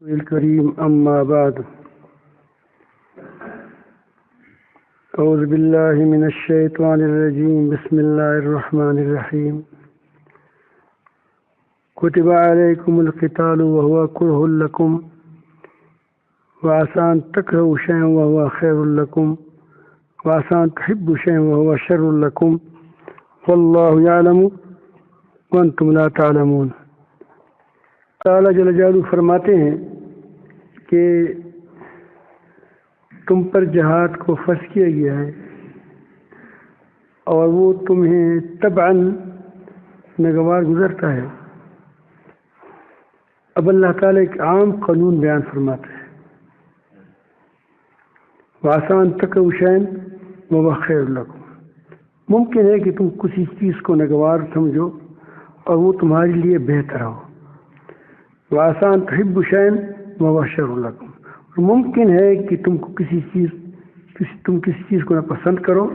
الكريم أما بعد أعوذ بالله من الشيطان الرجيم بسم الله الرحمن الرحيم كتب عليكم القتال وهو كره لكم وعسى أن تكرهوا شيئا وهو خير لكم وعسى أن تحبوا شيئا وهو شر لكم والله يعلم وأنتم لا تعلمون۔ تعالیٰ جل جلالہ فرماتے ہیں کہ تم پر جہاد کو فرض کیا گیا ہے اور وہ تمہیں طبعاً ناگوار گزرتا ہے۔ اب اللہ تعالیٰ ایک عام قانون بیان فرماتا ہے، وَعَسَىٰ تَكْرَهُوا شَيْئًا وَهُوَ خَيْرٌ لَكُمْ، ممکن ہے کہ تم کسی چیز کو ناگوار سمجھو اور وہ تمہارے لیے بہتر ہو۔ وَعَسَىٰ أَن تُحِبُّوا شَيْئًا وَهُوَ شَرٌّ لَكُمْ، اور ممکن ہے کہ تم کسی چیز کو ناپسند کرو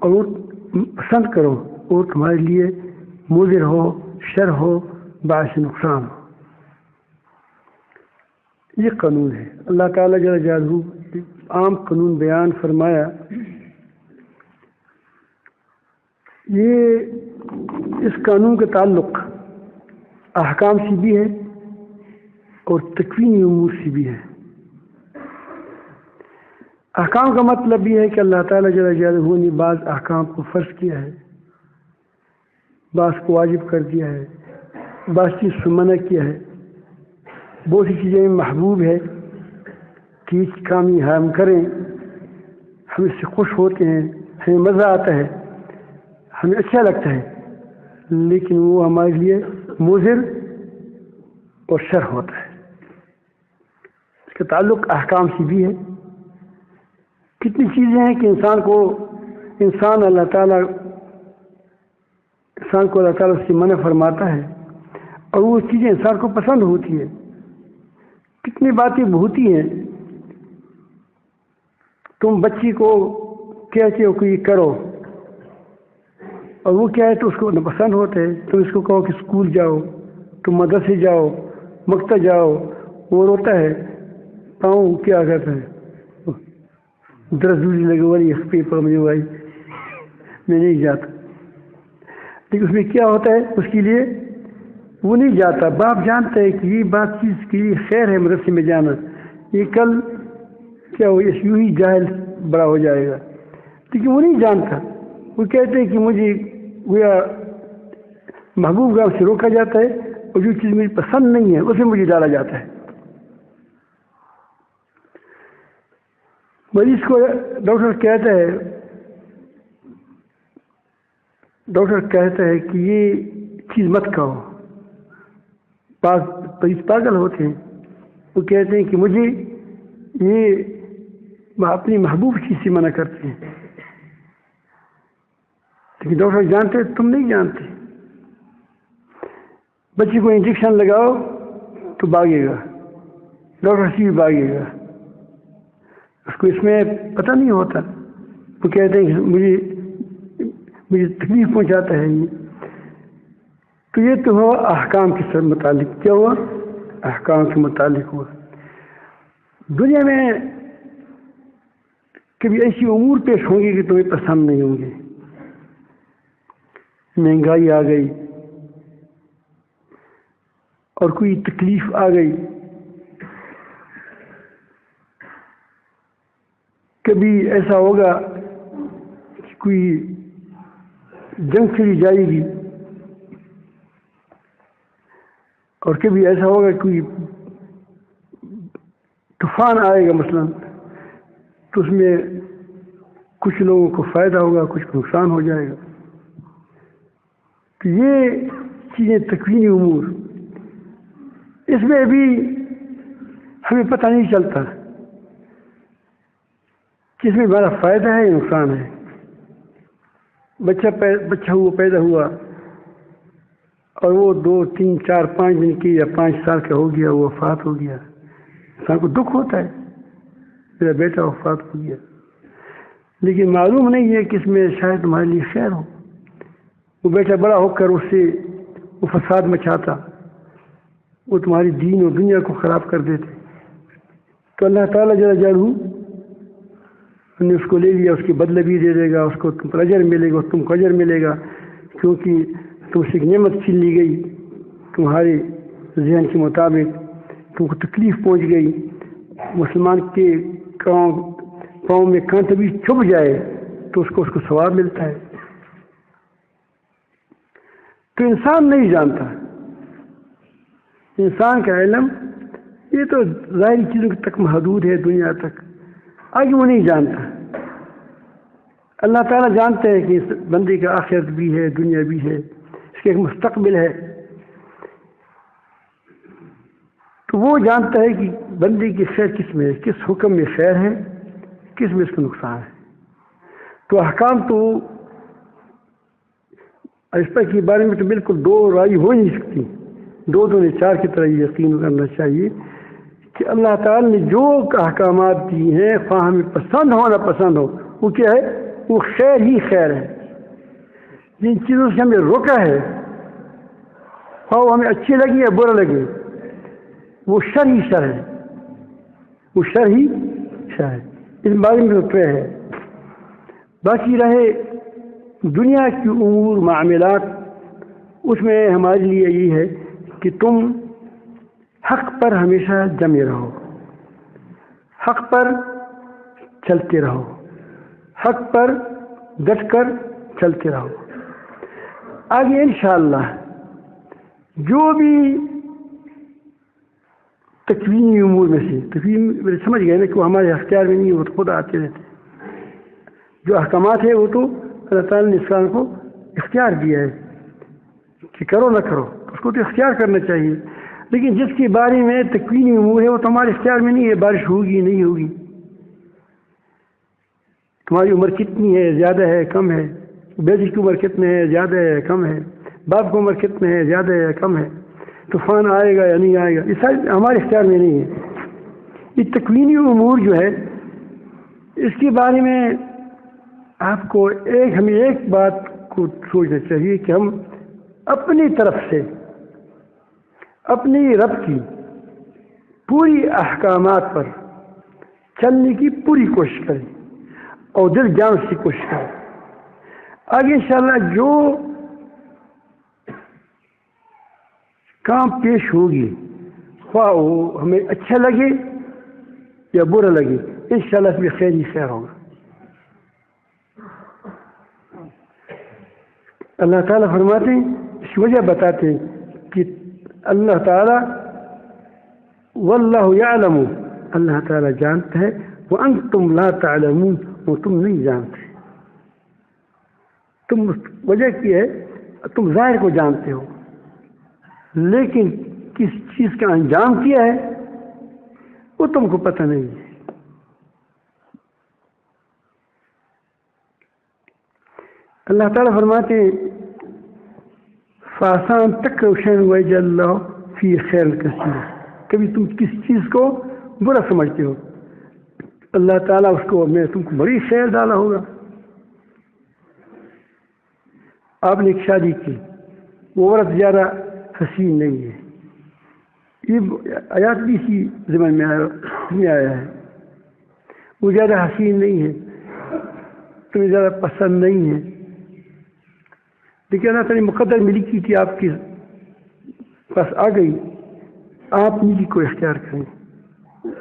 اور وہ پسند کرو اور تمہارے لیے مضر ہو، شر ہو، باعث نقصان ہو۔ یہ قانون ہے، اللہ تعالیٰ جل جلالہ عام قانون بیان فرمایا۔ یہ اس قانون کا تعلق احکام سے بھی ہے اور تکوینی امور سے بھی ہے۔ احکام کا مطلب یہ ہے کہ اللہ تعالیٰ جل جلالہ نے بعض احکام کو فرض کیا ہے، بعض کو واجب کر دیا ہے، بعض چیز سے منع کیا ہے، بہت سی چیزیں محبوب ہے کہ اس کام ہم کریں، ہم اس سے خوش ہوتے ہیں، ہمیں مزہ آتا ہے، ہمیں اچھا لگتا ہے، لیکن وہ ہمارے لیے مضر اور شر ہوتا ہے۔ اس کا تعلق احکام سے بھی ہے۔ کتنی چیزیں ہیں کہ انسان کو اللہ تعالیٰ اس سے منع فرماتا ہے اور وہ چیزیں انسان کو پسند ہوتی ہے۔ کتنی باتیں ہوتی ہیں، تم بچی کو کہتے ہو کہ یہ کرو اور وہ کیا ہے تو اس کو ناپسند ہوتا ہے۔ تم اس کو کہو کہ اسکول جاؤ، تم مدرسے جاؤ، مکتب جاؤ، وہ روتا ہے، پاؤں کیا کرتا ہے، درزوری لگے والی پیپر مجھے بھائی میں نہیں جاتا، لیکن اس میں کیا ہوتا ہے اس کے لیے وہ نہیں جاتا۔ باپ جانتا ہے کہ یہ بات چیز کے لیے خیر ہے مدرسے میں جانا، یہ کل کیا ہو یوں ہی جاہل بڑا ہو جائے گا، لیکن وہ نہیں جانتا۔ وہ کہتے ہیں کہ مجھے گویا محبوب گاؤں سے روکا جاتا ہے اور جو چیز مجھے پسند نہیں ہے اسے مجھے ڈالا جاتا ہے۔ مریض کو ڈاکٹر کہتا ہے کہ یہ چیز مت کھاؤ، مریض پاگل ہوتے ہیں، وہ کہتے ہیں کہ مجھے یہ اپنی محبوب چیز سے منع کرتے ہیں، لیکن ڈاکٹر جانتے ہیں تم نہیں جانتے۔ بچے کو انجیکشن لگاؤ تو بھاگے گا، ڈاکٹر سے بھی بھاگے گا، اس کو اس میں پتہ نہیں ہوتا۔ وہ کہتے ہیں کہ مجھے تکلیف پہنچاتا ہے یہ۔ تو یہ تو ہوا احکام کے متعلق، کیا ہوا؟ احکام کے متعلق ہوا۔ دنیا میں کبھی ایسی امور پیش ہوں گی کہ تمہیں پسند نہیں ہوں گے۔ مہنگائی آ گئی اور کوئی تکلیف آ گئی، کبھی ایسا ہوگا کہ کوئی جنگ چلی جائے گی اور کبھی ایسا ہوگا کہ کوئی طوفان آئے گا مثلا، تو اس میں کچھ لوگوں کو فائدہ ہوگا، کچھ کو نقصان ہو جائے گا۔ تو یہ چیزیں تکوینی امور، اس میں بھی ہمیں پتہ نہیں چلتا کہ اس میں ہمارا فائدہ ہے یا نقصان ہے۔ بچہ پیدا ہوا اور وہ 2 3 4 5 دن کی یا 5 سال کا ہو گیا، وہ وفات ہو گیا، انسان کو دکھ ہوتا ہے میرا بیٹا وفات ہو گیا، لیکن معلوم نہیں ہے کہ اس میں شاید تمہارے لیے خیر ہو۔ وہ بیٹا بڑا ہو کر اس سے وہ فساد مچاتا، وہ تمہاری دین اور دنیا کو خراب کر دیتے. تو اللہ تعالیٰ جل جلالہ نے اس کو لے لیا، اس کی بدلہ بھی دے دے گا، اس کو تم پر اجر ملے گا، تم کو اجر ملے گا، کیونکہ تم سے ایک نعمت چھین لی گئی، تمہارے ذہن کے مطابق تم کو تکلیف پہنچ گئی. مسلمان کے پاؤں میں کانٹا بھی چھپ جائے تو اس کو ثواب ملتا ہے. تو انسان نہیں جانتا، انسان کا علم یہ تو ظاہری چیزوں تک محدود ہے، دنیا تک آگے وہ نہیں جانتا. اللہ تعالیٰ جانتے ہیں کہ اس بندے کا آخرت بھی ہے، دنیا بھی ہے، اس کا ایک مستقبل ہے. تو وہ جانتا ہے کہ بندے کی خیر کس میں ہے، کس حکم میں خیر ہے، کس میں اس کا نقصان ہے. تو احکام تو اس کے بارے میں تو بالکل دو رائے ہو نہیں سکتی، دو نے چار کی طرح یقین کرنا چاہیے کہ اللہ تعالیٰ نے جو احکامات دی ہیں، خواہ ہمیں پسند ہو نہ پسند ہو، وہ کیا ہے؟ وہ خیر ہی خیر ہے. جن چیزوں سے ہمیں روکا ہے، خواہ وہ ہمیں اچھی لگی یا برا لگے، وہ شر ہی شر ہے، وہ شر ہی شر ہے. اس بارے میں تو ہے. باقی رہے دنیا کی امور معاملات، اس میں ہمارے لیے یہی ہے کہ تم حق پر ہمیشہ جمے رہو، حق پر چلتے رہو، حق پر ڈٹ کر چلتے رہو. آگے انشاءاللہ جو بھی تکوینی امور میں سے، تکوین سمجھ گئے نا کہ وہ ہمارے اختیار میں نہیں ہے، وہ تو خود آتے رہتے. جو احکامات ہیں وہ تو اللہ تعالیٰ نے انسان کو اختیار دیا ہے کہ کرو نہ کرو، اس کو تو اختیار کرنا چاہیے. لیکن جس کے بارے میں تکوینی امور ہے وہ تو ہمارے اختیار میں نہیں ہے، بارش ہوگی نہیں ہوگی، تمہاری عمر کتنی ہے، زیادہ ہے کم ہے، بیٹی کی عمر کتنے ہے، زیادہ ہے کم ہے، باپ کی عمر کتنے ہے، زیادہ ہے کم ہے، طوفان آئے گا یا نہیں آئے گا، یہ سارے ہمارے اختیار میں نہیں ہے. یہ تکوینی امور جو ہے اس کے بارے میں آپ کو ہمیں ایک بات کو سوچنا چاہیے کہ ہم اپنی طرف سے اپنی رب کی پوری احکامات پر چلنے کی پوری کوشش کریں اور دل جان سے کوشش کریں. آگے انشاءاللہ جو کام پیش ہوگی، خواہ وہ ہمیں اچھا لگے یا برا لگے، انشاءاللہ اس میں خیر ہی خیر ہوگا. اللہ تعالیٰ فرماتے ہیں، اس وجہ بتاتے ہیں کہ اللہ تعالیٰ واللہ یعلم، اللہ تعالیٰ جانتا ہے، وانتم لا تعلمون، وہ تم نہیں جانتے. تم وجہ کی ہے، تم ظاہر کو جانتے ہو لیکن کس چیز کا انجام کیا ہے وہ تم کو پتہ نہیں ہے. اللہ تعالیٰ فرماتے ہیں فَآسَان تَكْرَوْ وَيَجْعَلْ اللَّهُ فِي خَيْرٍ كَثِيرٍ. کبھی تم کس چیز کو برا سمجھتے ہو، اللہ تعالیٰ اس کو میں تم کو بڑی خیر ڈالا ہوگا. آپ نے ایک شادی کی، وہ عورت زیادہ حسین نہیں ہے، یہ آیات بھی اسی زمین میں آیا ہے، وہ زیادہ حسین نہیں ہے، تمہیں زیادہ پسند نہیں ہے، لیکن اللہ تعالیٰ نے مقدر میں لکھی تھی آپ کے پاس آ گئی. آپ نیکی کو اختیار کریں،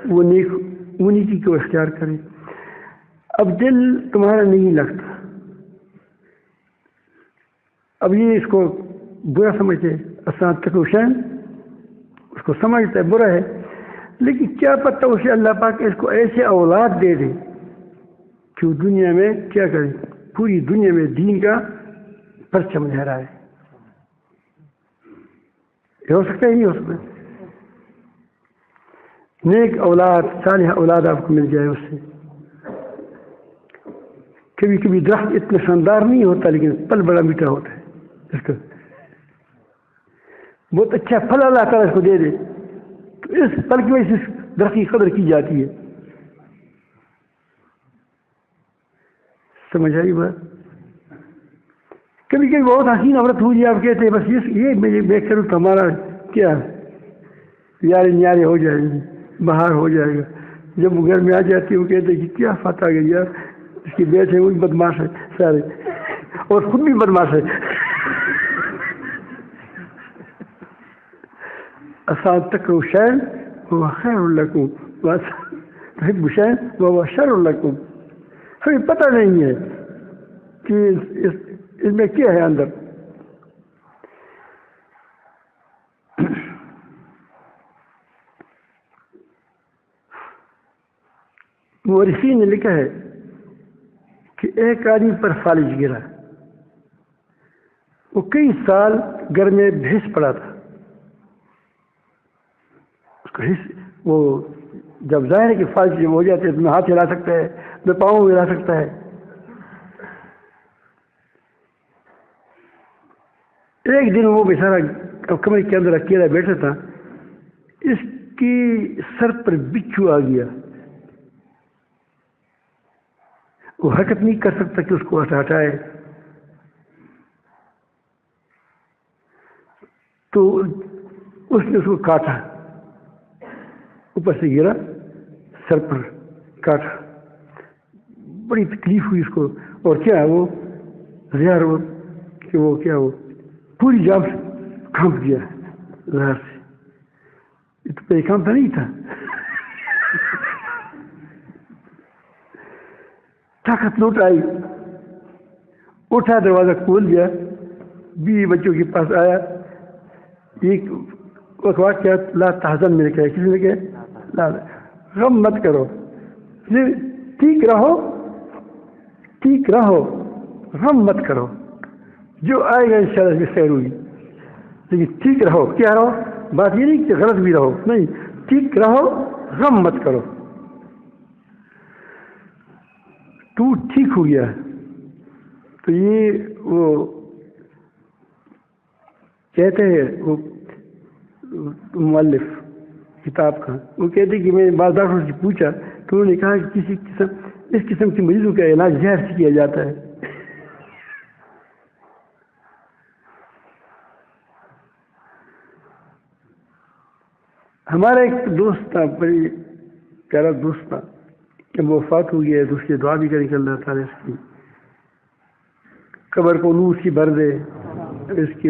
وہ نیکی کو اختیار کریں. اب دل تمہارا نہیں لگتا، اب یہ اس کو برا سمجھتے، آسان تکوشن اس کو سمجھتا ہے برا ہے، لیکن کیا پتہ اسے اللہ پاک اس کو ایسے اولاد دے دے کہ وہ دنیا میں کیا کرے، پوری دنیا میں دین کا پرچم لہرائے. یہ ہو سکتا ہے نہیں ہو سکتا؟ نیک اولاد، صالح اولاد آپ کو مل جائے اس سے. کبھی کبھی درخت اتنا شاندار نہیں ہوتا لیکن پھل بڑا میٹھا ہوتا ہے، اس کا بہت اچھا پھل اللہ تعالیٰ اس کو دے دے تو اس پھل کی وجہ سے درخت کی قدر کی جاتی ہے. سمجھ آئی بات؟ کبھی کبھی بہت حسین عورت ہوئی، آپ کہتے ہیں بس یہ میں کروں تو ہمارا کیا یاری نیاری ہو جائیں گی، باہر ہو جائے گا. جب وہ گھر میں آ جاتی ہے وہ کہتے ہیں کہ کیا فتح گئی یار، اس کی بیٹے وہ بھی بدماش ہے سارے اور خود بھی بدماش ہے. آسان تکرہوا شیئا وہو خیر لکم تحبوا شیئا وہو شر لکم. ہمیں پتہ نہیں ہے کہ اس میں کیا ہے اندر. مورخین نے لکھا ہے کہ ایک آدمی پر فالج گرا، وہ کئی سال گھر میں بھیس پڑا تھا. اس کا حص وہ جب ظاہر ہے کہ فالج جب ہو جاتے ہیں تو میں ہاتھ ہلا سکتا ہے، میں پاؤں ہلا سکتا ہے. ایک دن وہ بیچارہ کمرے کے اندر اکیلا بیٹھا تھا، اس کی سر پر بچھو آ گیا. وہ حرکت نہیں کر سکتا کہ اس کو ہٹائے. تو اس نے اس کو کاٹا، اوپر سے گرا، سر پر کاٹا. بڑی تکلیف ہوئی اس کو. اور کیا وہ زہر کہ وہ کیا وہ پوری جان سے کھانپ دیا زہر سے. یہ تو پہلے کام تو نہیں تھا. طاقت لوٹ آئی، اٹھا، دروازہ کھول دیا، بیوی بچوں کے پاس آیا. ایک واقعات لا تحزن میں لکھا ہے، کسی نے کہا غم مت کرو، ٹھیک رہو، ٹھیک رہو، غم مت کرو، جو آئے گا انشاءاللہ اس میں خیر ہوگی. لیکن ٹھیک رہو، کیا رہو؟ بات یہ نہیں کہ غلط بھی رہو، نہیں، ٹھیک رہو، غم مت کرو. تو ٹھیک ہو گیا. تو یہ وہ کہتے ہیں وہ مؤلف کتاب کا، وہ کہتے ہیں کہ میں نے بعض ڈاکٹروں سے پوچھا تو انہوں نے کہا کہ اس قسم کے مریضوں کا علاج زہر سے کیا جاتا ہے. ہمارا ایک دوست تھا، بڑی پیارا دوست تھا، کہ وہ وفات ہو گیا. تو اس کی دعا بھی کریں کہ اللہ تعالیٰ اس کی قبر کو نور سے بھر دے، اس کے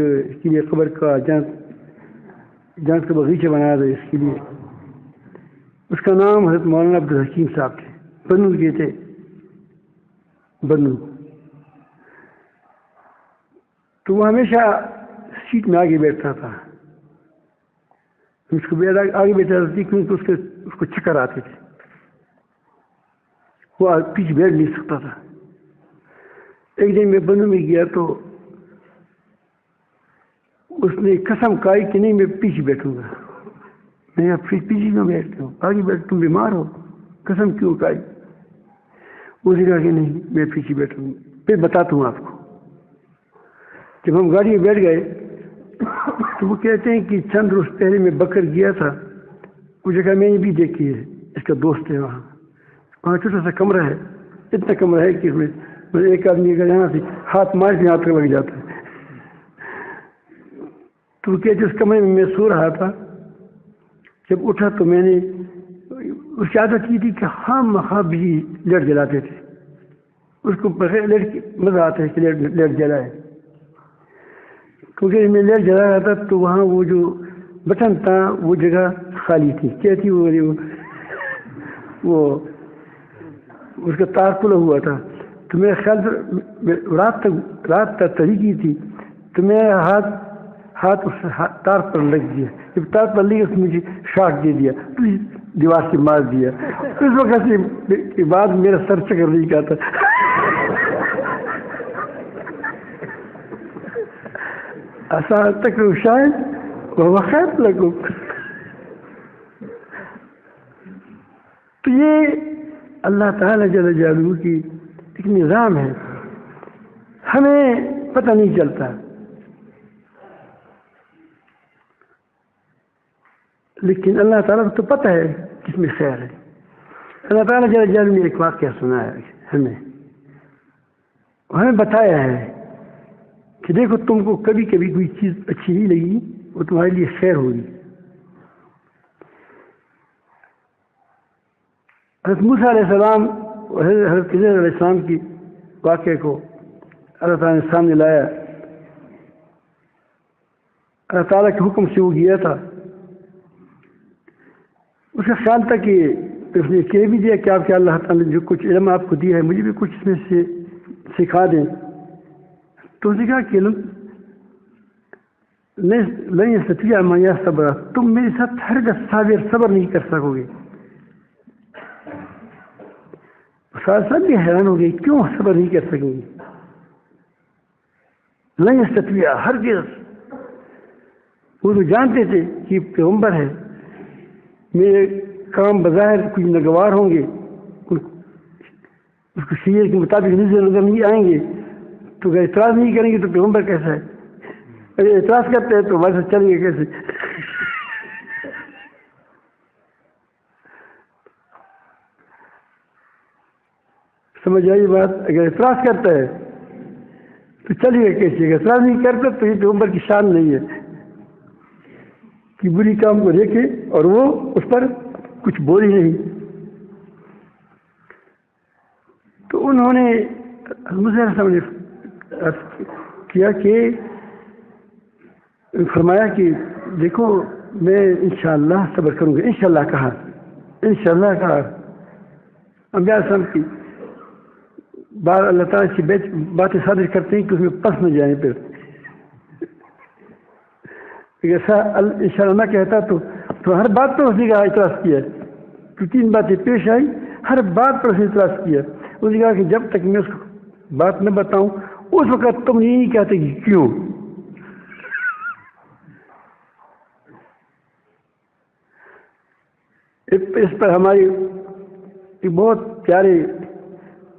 لیے قبر کا جنت کا باغیچہ بنا دے. اس کے لیے اس کا نام حضرت مولانا عبدالحکیم صاحب تھے، بنو کے تھے، بنو. تو وہ ہمیشہ سیٹ میں آگے بیٹھتا تھا. اس کو آگے بیٹھا تھا کیونکہ اس کو چکر آتے تھے، وہ پیچھے بیٹھ نہیں سکتا تھا. ایک دن میں بنو میں گیا تو اس نے قسم کھائی کہ نہیں میں پیچھے بیٹھوں گا. میں پیچھے کیوں بیٹھتا ہوں، آگے بیٹھ، تم بیمار ہو، قسم کیوں کھائی؟ اس نے کہا کہ نہیں میں پیچھے بیٹھوں گا. پھر بتاتا ہوں آپ کو. جب ہم گاڑی میں بیٹھ گئے تو وہ کہتے ہیں کہ چند روز پہلے میں بکر گیا تھا، وہ جگہ میں نے بھی دیکھی ہے، اس کا دوست ہے وہاں چھوٹا سا کمرہ ہے، اتنا کمرہ ہے کہ اس میں ایک آدمی اگر یہاں سے ہاتھ مار کے ہاتھ لگ جاتا ہے. تو وہ کہتے اس کمرے میں سو رہا تھا. جب اٹھا تو میں نے اس کی عادت کی تھی کہ ہم بھی لیٹ جلاتے تھے. اس کو بغیر لیٹ مزہ آتا ہے کہ لیٹ جلائے، کیونکہ میں لیٹ جلا رہا تھا تو وہاں وہ جو بٹن تھا وہ جگہ خالی تھی. کیا تھی وہ اس کا تار کھلا ہوا تھا. تو میرے خیال سے رات تک طریقی تھی تو میرا ہاتھ اس تار پر لگ گیا. جب تار پر لگی اس نے مجھے شاٹ دے دیا، دیوار سے مار دیا. اس وقت کے بعد میرا سر چکر نہیں کہتا. آسان تک شاید وہ خیر لگو. تو یہ اللہ تعالیٰ جل جلالہ کی ایک نظام ہے، ہمیں پتہ نہیں چلتا. لیکن اللہ تعالیٰ کو تو پتہ ہے کس میں خیر ہے. اللہ تعالیٰ جل جلالہ نے ایک واقعہ سنایا ہمیں بتایا ہے کہ دیکھو تم کو کبھی کبھی کوئی چیز اچھی نہیں لگی، وہ تمہارے لیے خیر ہوگی. حضرت موسیٰ علیہ السلام اور حضرت خضر علیہ السلام کی واقعے کو اللہ تعالیٰ نے سامنے لایا. اللہ تعالیٰ کے حکم سے وہ گیا تھا. اس کا خیال تھا کہ اس نے کہہ بھی دیا کہ آپ کے اللہ تعالیٰ نے جو کچھ علم آپ کو دیا ہے مجھے بھی کچھ اس میں سے سکھا دیں. تو اس نے کہا کہ نہیں ستیہ مایا صبر، تم میرے ساتھ ہرگز صبر نہیں کر سکو گے. سب بھی حیران ہو گئی کیوں صبر نہیں کر سکیں گے. نہیں ستیہ ہرگز. وہ تو جانتے تھے کہ پیغمبر ہے، میرے کام بظاہر کچھ ناگوار ہوں گے، اس کو شریعت کے مطابق نظر نہیں آئیں گے، تو اگر اعتراض نہیں کریں گے تو پیغمبر کیسا ہے؟ اگر اعتراض کرتے ہیں تو ویسے چلیں گے کیسے؟ سمجھ آئی بات؟ اگر اعتراض کرتا ہے تو چلیے گا کیسے؟ اگر اعتراض نہیں کرتا تو یہ پیغمبر کی شان نہیں ہے کہ بری کام کو دیکھے اور وہ اس پر کچھ بولی نہیں. تو انہوں نے کیا کہ فرمایا کہ دیکھو میں انشاءاللہ صبر کروں گا. انشاءاللہ کہا، انشاءاللہ کہا. انبیاء السلام کی بار اللہ تعالیٰ کی باتیں صادر کرتے ہیں کہ اس میں پس نہ جائیں. پھر ایسا انشاءاللہ نہ کہتا تو ہر بات پر اس نے کہا اعتراض کیا. تو 3 باتیں پیش آئی، ہر بات پر اس نے اعتراض کیا. اس نے کہا کہ جب تک میں اس کو بات نہ بتاؤں اس وقت تم یہ نہیں کہتے کہ کیوں. اس پر ہماری ایک بہت پیارے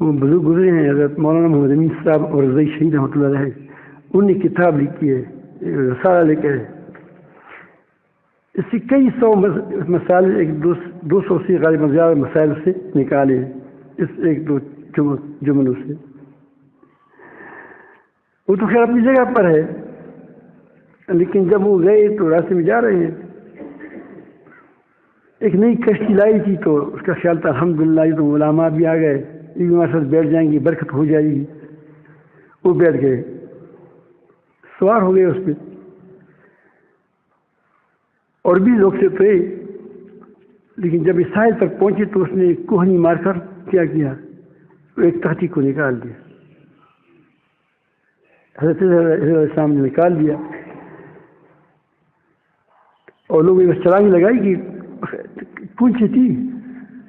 بزرگ گزرے ہیں حضرت مولانا محمد امین صاحب اور رضائی شہید رحمۃ اللہ علیہ. انہوں نے کتاب لکھی ہے، رسالہ لے کر. اس سے کئی سو مسائل، 200 سے غالباً زیادہ مسائل سے نکالے ہیں اس 1-2 جملوں سے. وہ تو خیر اپنی جگہ پر ہے، لیکن جب وہ گئے تو راستے میں جا رہے ہیں، ایک نئی کشتی لائی تھی تو اس کا خیال تھا الحمدللہ یہ تو علماء بھی آ گئے، یہ بھی ہمارے ساتھ بیٹھ جائیں گی، برکت ہو جائے گی. وہ بیٹھ گئے، سوار ہو گئے اس پہ. اور بھی لوگ سے تھے، لیکن جب اس ساحل تک پہنچے تو اس نے کوہنی مار کر کیا ایک تختی کو نکال دیا. حضرت علیہ السلام نے نکال دیا اور لوگوں نے چلانگی لگائی کہ پہنچی تھی،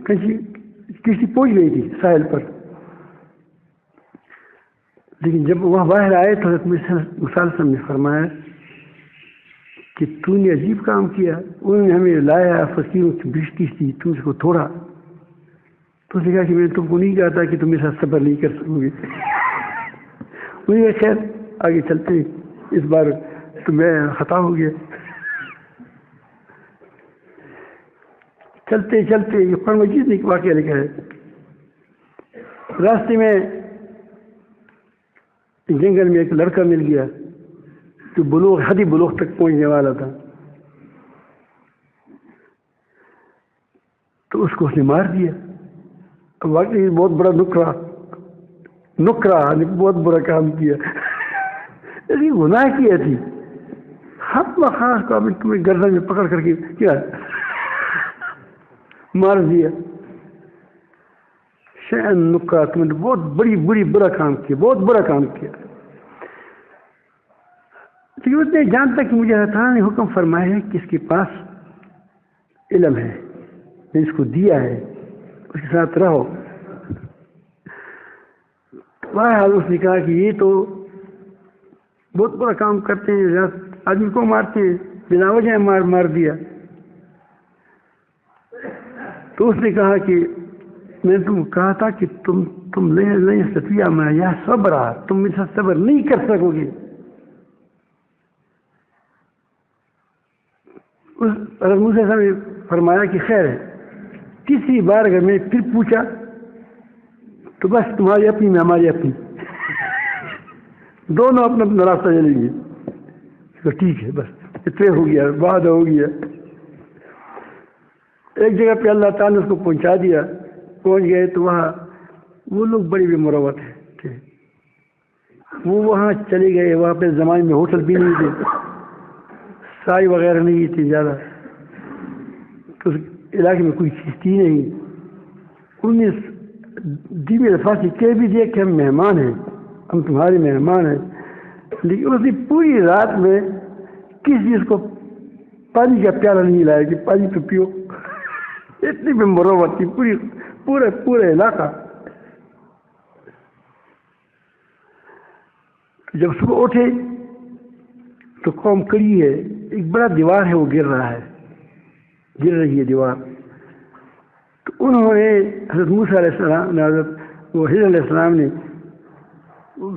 کشتی پہنچ گئی تھی ساحل پر. لیکن جب وہاں باہر آئے تو حضرت مسلم نے فرمایا کہ تو نے عجیب کام کیا. انہوں نے ہمیں لایا فقیروں کی بشتی تھی، تم اس کو توڑا. تو اس نے کہا کہ میں نے تم کو نہیں کہا تھا کہ تم میرے ساتھ صبر نہیں کر سکو گے. مجھے خیر آگے چلتے، اس بار تو میں خطا ہو گیا. چلتے چلتے یہ قرآن مجید نے ایک واقعہ لکھا ہے. راستے میں جنگل میں ایک لڑکا مل گیا جو حدی بلوغ تک پہنچنے والا تھا. تو اس کو اس نے مار دیا. واقعی بہت بڑا نکرا بہت برا کام کیا. گناہ کیا تھی، حق خاص کو تمہیں گردن میں پکڑ کر کے کیا مار دیا. شأن نکرا، تم نے بہت برا کام کیا، بہت برا کام کیا. لیکن اس نے جانتا کہ مجھے اللہ تعالیٰ نے حکم فرمایا ہے کہ اس کے پاس علم ہے، میں اس کو دیا ہے، اس کے ساتھ رہو. بہرحال اس نے کہا کہ یہ تو بہت بڑا کام کرتے ہیں، آدمی کو مارتے ہیں، بنا وجہ مار دیا. تو اس نے کہا کہ میں نے تم کو کہا تھا کہ تم نہیں ستیہ میں یا صبر، تم میرے ساتھ صبر نہیں کر سکو گے. حضرت موسیٰ صاحب نے فرمایا کہ خیر ہے، تیسری بار اگر میں نے پھر پوچھا تو بس تمہاری اپنی میں ہماری اپنی، دونوں اپنا اپنا راستہ چلیں گے. تو ٹھیک ہے، بس طے ہو گیا، وعدہ ہو گیا. ایک جگہ پہ اللہ تعالیٰ نے اس کو پہنچا دیا پہنچ گئے تو وہاں وہ لوگ بڑی بے مروت تھے. وہ وہاں چلے گئے. وہاں پہ زمانے میں ہوٹل بھی نہیں تھے, سائی وغیرہ نہیں تھی زیادہ, تو اس علاقے میں کوئی چیز تھی نہیں. انہوں نے دھیمے الفاظ سے کہہ بھی دیا کہ ہم مہمان ہیں, ہم تمہارے مہمان ہیں. لیکن اس نے پوری رات میں کسی چیز کو پانی کا پیالہ نہیں لایا کہ پانی تو پیو. اتنی بے مروت تھی پورا علاقہ. جب صبح اٹھے تو قوم کڑی ہے, ایک بڑا دیوار ہے وہ گر رہی ہے دیوار. تو انہوں نے حضرت موسیٰ علیہ السلام نے, حضرت وہ ہضر علیہ السلام نے,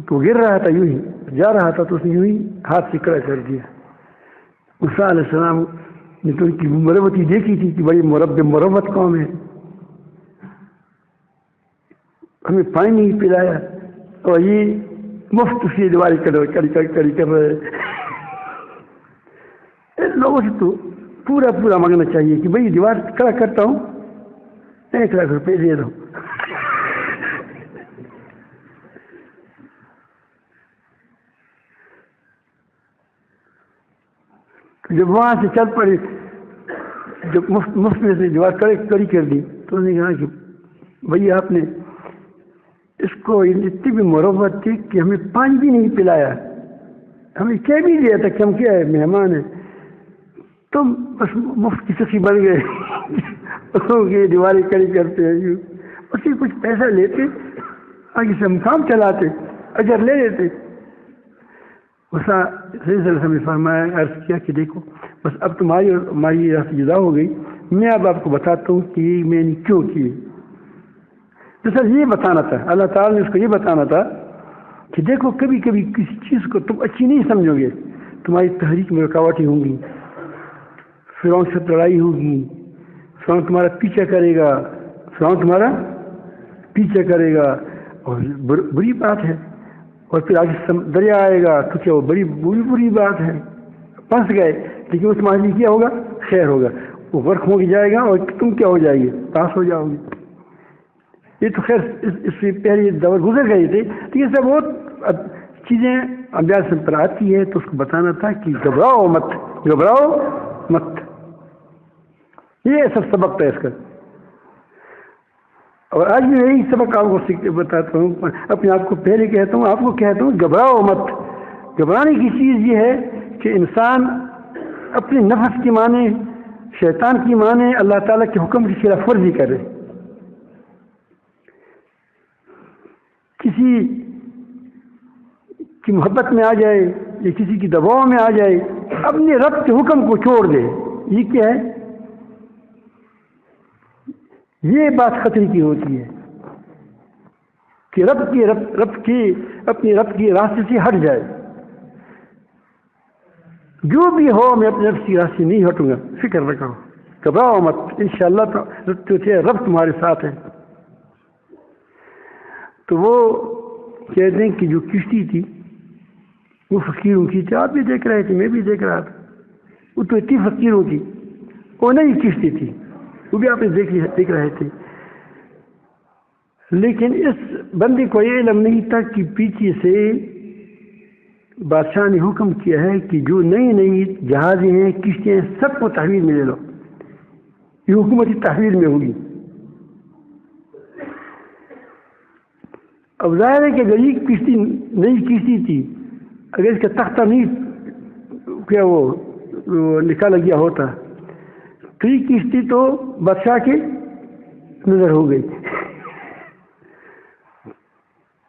تو گر رہا تھا یوں ہی جا رہا تھا, تو اس نے یوں ہی ہاتھ سے کڑا کر دیا. موسیٰ علیہ السلام نے تو ان کی مروتی دیکھی تھی کہ بڑی مروت قوم ہے, ہمیں پانی نہیں پلایا اور یہ مفت سے دیواری کڑی کر رہے. لوگوں سے تو پورا مانگنا چاہیے کہ بھائی دیوار کھڑا کرتا ہوں, 1 لاکھ روپے دے دو. جب وہاں سے چل پڑے, جب مفت میں سے دیوار کڑی کر دی, تو انہوں نے کہا کہ بھائی آپ نے اس کو اتنی بھی مروت تھی کہ ہمیں پانی بھی نہیں پلایا, ہمیں کہہ بھی دیا تھا کہ ہم کیا ہے مہمان ہیں, تم بس مفت کی سخی بن گئے. دیواری کڑی کرتے ہیں, اس سے کچھ پیسہ لیتے, آگے سے ہم کام چلاتے, اجر لے لیتے. نے فرمایا, عرض کیا کہ دیکھو بس اب تمہاری اور ہماری راہ سے جدا ہو گئی, میں اب آپ کو بتاتا ہوں کہ میں نے کیوں کی. تو سر یہ بتانا تھا, اللہ تعالیٰ نے اس کو یہ بتانا تھا کہ دیکھو کبھی کسی چیز کو تم اچھی نہیں سمجھو گے, تمہاری تحریک میں رکاوٹیں ہوں گی, فرعون سے لڑائی ہوگی, فرعون تمہارا پیچھا کرے گا, اور بری بات ہے. اور پھر آگے دریا آئے گا تو کیا وہ بری بات ہے. پھنس گئے, لیکن اس تمہارے لیے کیا ہوگا, خیر ہوگا. وہ غرق ہو جائے گا اور تم کیا ہو جائے گی, پاس ہو جاؤ گے. یہ تو خیر اس سے پہلے دور گزر گئے تھے, تو یہ سب بہت چیزیں انبیاء سے پر آتی ہے, تو اس کو بتانا تھا کہ گھبراؤ مت. یہ سب سبق تھا اس کا. اور آج بھی یہی سبق آپ کو بتاتا ہوں, اپنے آپ کو پہلے کہتا ہوں, آپ کو کہتا ہوں گھبراؤ مت. گھبرانے کی چیز یہ ہے کہ انسان اپنے نفس کی مانے, شیطان کی مانے, اللہ تعالیٰ کے حکم کی خلاف ورزی کرے. کسی کی محبت میں آ جائے یا کسی کی دباؤ میں آ جائے, اپنے رب کے حکم کو چھوڑ دے. یہ کیا ہے, یہ بات خطرے کی ہوتی ہے کہ اپنے رب کے راستے سے ہٹ جائے. جو بھی ہو میں اپنے رب کے راستے نہیں ہٹوں گا, فکر نہ کرو, گھبراؤ مت, انشاءاللہ رب تمہارے ساتھ ہے. تو وہ کہتے ہیں کہ جو کشتی تھی وہ فقیروں کی تھی. آپ بھی دیکھ رہے تھے, میں بھی دیکھ رہا تھا. وہ تو اتنی فقیروں کی, وہ نئی کشتی تھی, وہ بھی آپ نے دیکھ رہے تھے. لیکن اس بندے کو یہ علم نہیں تھا کہ پیچھے سے بادشاہ نے حکم کیا ہے کہ جو نئی جہازیں ہیں, کشتیاں ہیں, سب کو تحویل میں لے لو. یہ حکومتی تحویل میں ہوگی. اب ظاہر ہے کہ اگر یہ کشتی نئی کشتی تھی, اگر اس کا تختہ نہیں کیا وہ نکالا گیا ہوتا, تو یہ کشتی تو بادشاہ کے نظر ہو گئی.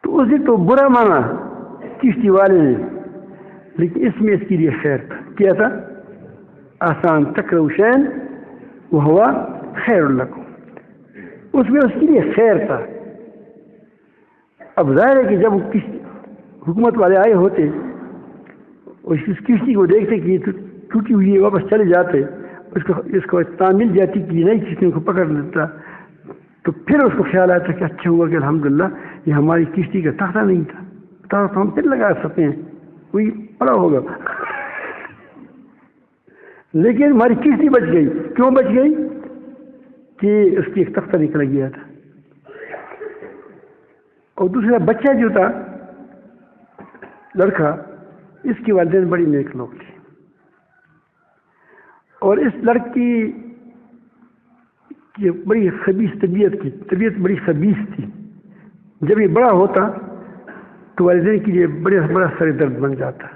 تو اسے تو برا مانا کشتی والے نے, لیکن اس میں اس کے لیے خیر تھا. کیا تھا, آسان تکرہوا شیئا وہو خیر لکم, اس میں اس کے لیے خیر تھا. اب ظاہر ہے کہ جب حکومت والے آئے ہوتے اور اس کشتی کو دیکھتے کہ یہ ٹوٹی ہوئی ہے, واپس چلے جاتے, اس کو اطلاع مل جاتی کہ نئی کشتیوں کو پکڑ لیتا, تو پھر اس کو خیال آتا کہ اچھا ہوا کہ الحمدللہ یہ ہماری کشتی کا تختہ نہیں تھا, تو ہم پھر لگا سکتے ہیں, کوئی پڑا ہوگا. لیکن ہماری کشتی بچ گئی. کیوں بچ گئی؟ کہ اس کی ایک تختہ نکل گیا تھا. اور دوسرا بچہ جو تھا لڑکا، اس کی والدین بڑی نیک لوگ تھی، اور اس لڑکی کی بڑی خبیث طبیعت بڑی خبیث تھی. جب یہ بڑا ہوتا تو والدین کے لیے بڑا سر درد بن جاتا.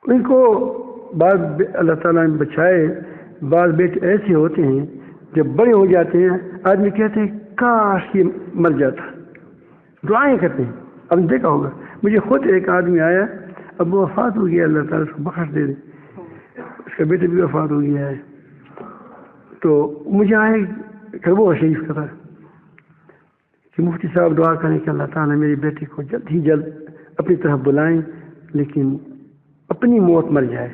ان کو بعض اللہ تعالیٰ نے بچائے، بعض بیٹے ایسے ہوتے ہیں جب بڑے ہو جاتے ہیں آدمی کہتے ہیں کاش یہ مر جاتا، دعائیں کرتے ہیں. اب دیکھا ہوگا، مجھے خود ایک آدمی آیا، اب وہ وفات ہو گیا، اللہ تعالیٰ اس کو بخش دے دے، اس کا بیٹا بھی وفات ہو گیا ہے. تو مجھے آئے وہ شریف کا تھا کہ مفتی صاحب دعا کریں کہ اللہ تعالیٰ میرے بیٹے کو جلد ہی جلد اپنی طرف بلائیں، لیکن اپنی موت مر جائے،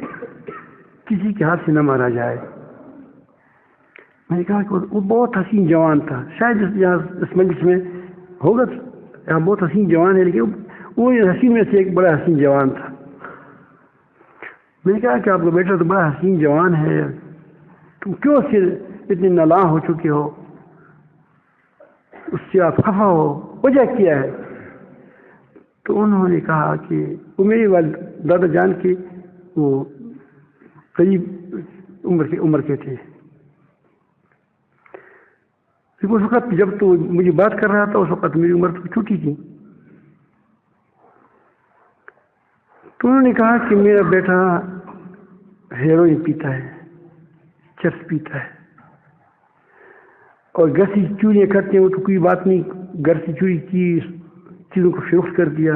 کسی کے ہاتھ سے نہ مارا جائے. میں نے کہا کہ وہ بہت حسین جوان تھا، شاید اس مجلس میں ہوگا، یہاں بہت حسین جوان ہے، لیکن وہ حسین میں سے ایک بڑا حسین جوان تھا. میں نے کہا کہ آپ کا بیٹا تو بڑا حسین جوان ہے، تم کیوں سے اتنے نالاں ہو چکے ہو، اس سے آپ خفا ہو، وجہ کیا ہے؟ تو انہوں نے کہا کہ وہ میرے دادا جان کے وہ قریب عمر کے تھے. اس وقت جب تو مجھے بات کر رہا تھا اس وقت میری عمر تو چھوٹی تھی. تو انہوں نے کہا کہ میرا بیٹا ہیروئن پیتا ہے، چرس پیتا ہے، اور گھر سے چوریاں کرتے ہیں، وہ تو کوئی بات نہیں، گھر سے چوری کی چیزوں کو فروخت کر دیا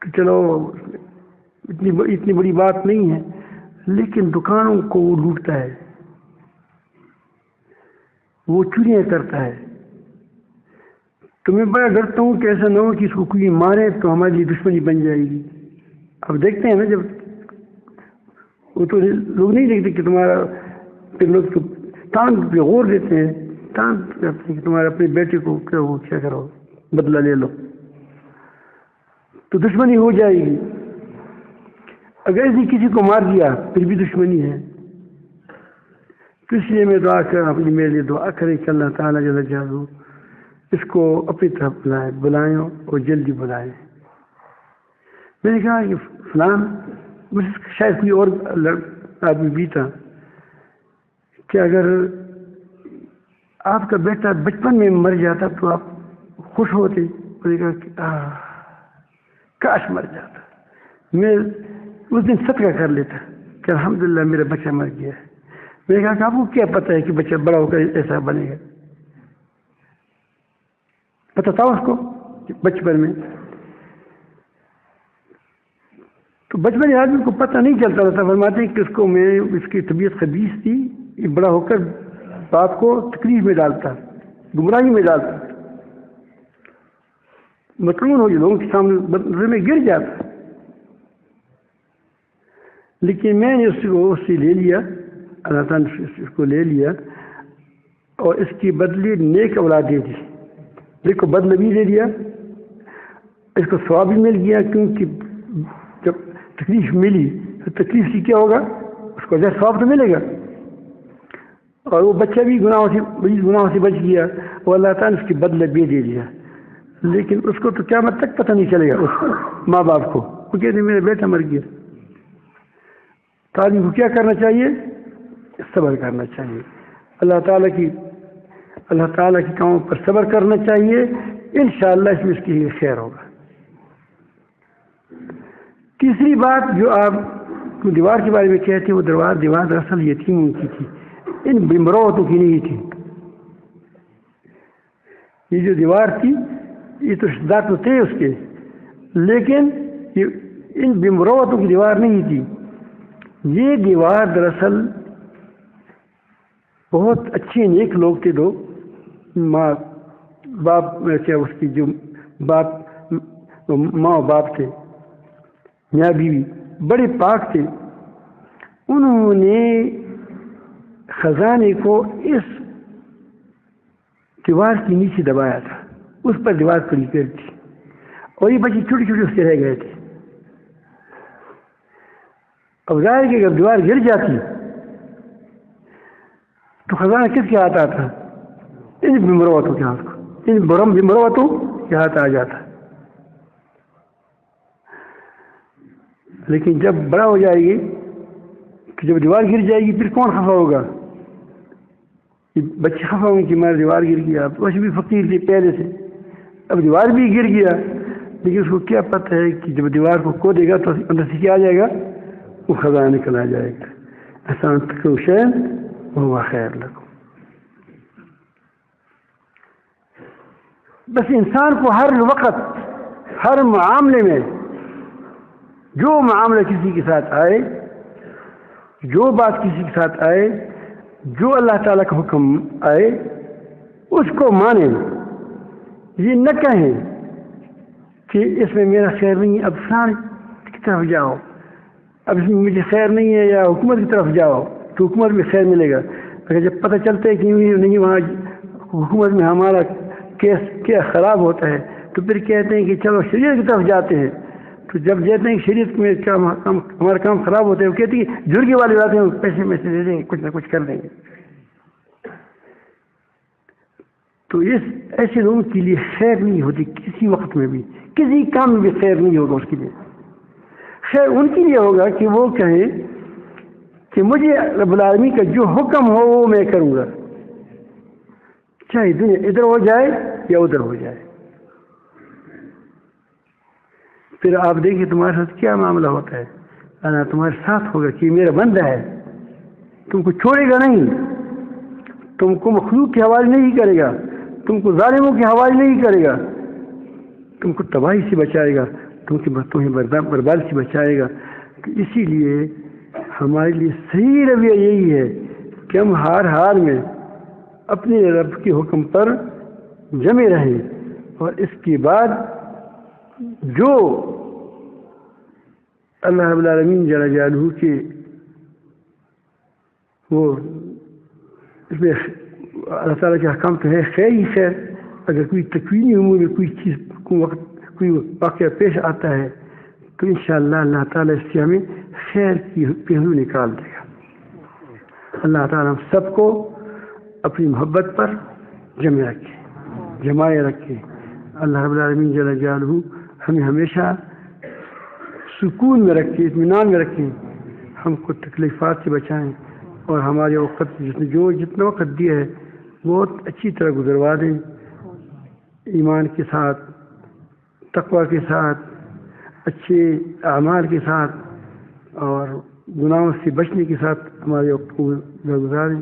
تو چلو اتنی بڑی بات نہیں ہے، لیکن دکانوں کو وہ لوٹتا ہے، وہ چوریاں کرتا ہے. تو میں بڑا ڈرتا ہوں کہ ایسا نہ ہو کہ اس کو کوئی مارے تو ہمارے لیے دشمنی بن جائے گی. اب دیکھتے ہیں نا، جب وہ تو لوگ نہیں دیکھتے کہ تمہارا، پھر لوگ تو ٹانگ پہ غور دیتے ہیں، ٹانگ کرتے ہیں کہ تمہارے اپنے بیٹے کو کیا کرو، بدلہ لے لو، تو دشمنی ہو جائے گی. اگر ایسی کسی کو مار دیا پھر بھی دشمنی ہے. تو اس لیے میں دعا کر اپنی میرے لیے دعا کریں کہ اللہ تعالیٰ جل جلالہ اس کو اپنی طرف بلائیں اور جلدی بلائیں. میں نے کہا کہ فلان، شاید کوئی اور آدمی بھی تھا، کہ اگر آپ کا بیٹا بچپن میں مر جاتا تو آپ خوش ہوتے. میں نے کہا کہ کاش مر جاتا، میں اس دن صدقہ کر لیتا کہ الحمدللہ میرا بچہ مر گیا ہے. میں نے کہا کہ آپ کو کیا پتہ ہے کہ بچہ بڑا ہو کر ایسا بنے گا؟ پتہ تھا اس کو بچپن میں؟ تو بچپن آدمی کو پتہ نہیں چلتا تھا. فرماتے ہیں کہ اس کو میں، اس کی طبیعت خبیث تھی، یہ بڑا ہو کر باپ کو تکلیف میں ڈالتا، گمراہی میں ڈالتا، مطلوب ہو لوگوں کے سامنے میں گر جاتا. لیکن میں نے اس سے لے لیا، اللہ تعالیٰ نے اس کو لے لیا اور اس کی بدلے نیک اولاد دے دی. دیکھو بدلہ بھی دے دیا، اس کو ثواب بھی مل گیا، کیونکہ جب تکلیف ملی تو تکلیف سے کیا ہوگا، اس کو ثواب تو ملے گا، اور وہ بچہ بھی گناہوں سے بچ گیا، اور اللہ تعالیٰ نے اس کی بدلہ بھی دے دیا. لیکن اس کو تو قیامت تک پتہ نہیں چلے گا، اس ماں باپ کو، وہ کہتے ہیں میرا بیٹا مر گیا. تو آدمی کو کیا کرنا چاہیے؟ صبر کرنا چاہیے، اللہ تعالیٰ کی کاموں پر صبر کرنا چاہیے. انشاءاللہ اس میں اس کے لیے خیر ہوگا. تیسری بات جو آپ کو دیوار کے بارے میں کہتے ہیں، وہ دیوار دراصل یتیموں کی تھی، ان بمروتوں کی نہیں تھی. یہ جو دیوار تھی یہ تو ذات تو تھے اس کے، لیکن ان بمروتوں کی دیوار نہیں تھی. یہ دیوار دراصل بہت اچھے نیک لوگ تھے، دو ماں باپ، کیا اس کی جو ماں باپ تھے، میاں بیوی، بڑے پاک تھے. انہوں نے خزانے کو اس دیوار کے نیچے دبایا تھا، اس پر دیوار کھڑی کر تھی، اور یہ بچے چھوٹے چھوٹے اس کے رہ گئے تھے. اب ظاہر کہ اگر دیوار گر جاتی تو خزانہ کس کے ہاتھ آتا؟ ان بمروتوں کے ہاتھ کو. ان مروتوں کے ہاتھ آ جاتا. لیکن جب بڑا ہو جائے گی تو جب دیوار گر جائے گی پھر کون خفا ہوگا؟ بچے خفا ہوں کہ میرا دیوار گر گیا. ویسے بھی فقیر تھے پہلے سے, اب دیوار بھی گر گیا, لیکن اس کو کیا پتہ ہے کہ جب دیوار کو کھودے گا تو اندر سے کیا آ جائے گا؟ وہ خزانہ نکل آ جائے گا. احسان تکرہوا شیئا وہو خیر لکم. بس انسان کو ہر وقت ہر معاملے میں جو معاملہ کسی کے ساتھ آئے, جو بات کسی کے ساتھ آئے, جو اللہ تعالیٰ کا حکم آئے اس کو مانیں. یہ نہ کہیں کہ اس میں میرا خیر نہیں ہے, اب فلاں کی طرف جاؤ, اب اس میں مجھے خیر نہیں ہے, یا حکومت کی طرف جاؤ تو حکومت میں خیر ملے گا. اگر جب پتہ چلتا ہے کہ نہیں وہاں حکومت میں ہمارا کیس کیا خراب ہوتا ہے تو پھر کہتے ہیں کہ چلو شریعت کی طرف جاتے ہیں. تو جب کہتے ہیں کہ شریعت میں ہمارا کام خراب ہوتا ہے, وہ کہتے ہیں جرگے والے آتے ہیں پیسے میں سے دے دیں گے, کچھ نہ کچھ کر دیں گے. تو ایسے لوگوں کے لیے خیر نہیں ہوتی کسی وقت میں بھی, کسی کام میں بھی خیر نہیں ہوگا اس کے لیے. خیر ان کے لیے ہوگا کہ وہ کہیں کہ مجھے رب العالمین کا جو حکم ہو وہ میں کروں گا, چاہے دنیا ادھر ہو جائے یا ادھر ہو جائے. پھر آپ دیکھیں تمہارے ساتھ کیا معاملہ ہوتا ہے. اللہ تمہارے ساتھ ہوگا کہ میرا بندہ ہے, تم کو چھوڑے گا نہیں, تم کو مخلوق کے حوالے نہیں کرے گا, تم کو ظالموں کے حوالے نہیں کرے گا, تم کو تباہی سے بچائے گا, تمہیں برباد سے بچائے گا. تو اسی لیے ہمارے لیے صحیح رویہ یہی ہے کہ ہم ہر حال میں اپنے رب کے حکم پر جمے رہیں, اور اس کے بعد جو اللہ رب العالمین جل جلالہ کے وہ اس میں اللہ تعالیٰ کے احکام تو ہے خیر ہی خیر. اگر کوئی تکوینی امور میں کوئی چیز کوئی واقعہ پیش آتا ہے تو انشاءاللہ اللہ تعالیٰ اس سے ہمیں خیر کی پہلو نکال دے گا. اللہ تعالیٰ ہم سب کو اپنی محبت پر جمائے رکھے. اللہ رب العالمین جل جلالہ ہمیں ہمیشہ سکون میں رکھے, اطمینان میں رکھیں, ہم کو تکلیفات سے بچائیں, اور ہمارے وقت جتنا وقت دیا ہے بہت اچھی طرح گزروا دیں, ایمان کے ساتھ, تقوی کے ساتھ, اچھے اعمال کے ساتھ, اور گناہوں سے بچنے کے ساتھ ہمارے وقت کو گزاریں.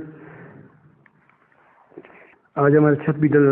آج ہماری چھت بھی ڈل